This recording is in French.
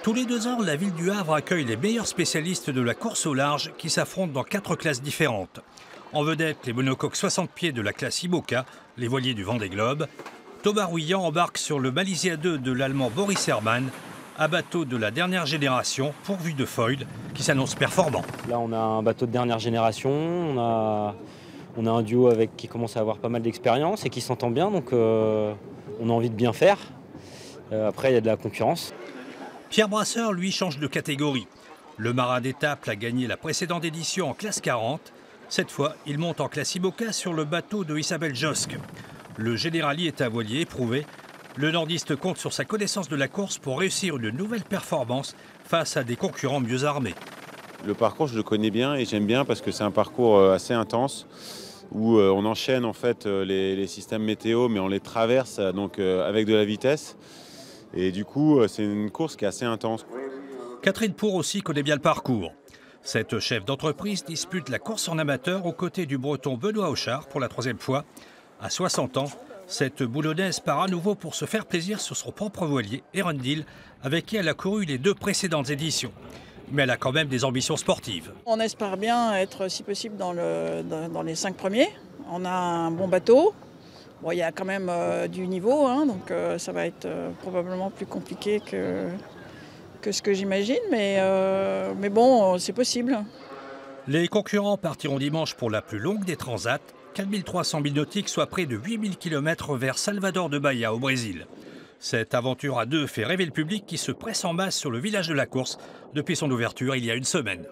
Tous les 2 ans, la ville du Havre accueille les meilleurs spécialistes de la course au large qui s'affrontent dans 4 classes différentes. En vedette, les monocoques 60 pieds de la classe IMOCA, les voiliers du Vendée Globe. Thomas Rouillant embarque sur le Malaysia 2 de l'allemand Boris Herrmann, un bateau de la dernière génération pourvu de foil qui s'annonce performant. Là, on a un bateau de dernière génération, on a un duo qui commence à avoir pas mal d'expérience et qui s'entend bien, donc on a envie de bien faire. Après, il y a de la concurrence. Pierre Brasseur, lui, change de catégorie. Le marin d'étape a gagné la précédente édition en classe 40. Cette fois, il monte en classe IMOCA sur le bateau de Isabelle Josque. Le Générali est un voilier éprouvé. Le nordiste compte sur sa connaissance de la course pour réussir une nouvelle performance face à des concurrents mieux armés. Le parcours, je le connais bien et j'aime bien parce que c'est un parcours assez intense où on enchaîne en fait les systèmes météo, mais on les traverse donc avec de la vitesse. Et du coup, c'est une course qui est assez intense. Catherine Pour aussi connaît bien le parcours. Cette chef d'entreprise dispute la course en amateur aux côtés du breton Benoît Auchard pour la 3e fois. À 60 ans, cette boulonnaise part à nouveau pour se faire plaisir sur son propre voilier, Erendil, avec qui elle a couru les 2 précédentes éditions. Mais elle a quand même des ambitions sportives. On espère bien être, si possible, dans les 5 premiers. On a un bon bateau. Bon, il y a quand même du niveau, hein, donc ça va être probablement plus compliqué que ce que j'imagine, mais bon, c'est possible. Les concurrents partiront dimanche pour la plus longue des transats, 4300 milles nautiques, soit près de 8000 km vers Salvador de Bahia, au Brésil. Cette aventure à 2 fait rêver le public qui se presse en masse sur le village de la course depuis son ouverture il y a une semaine.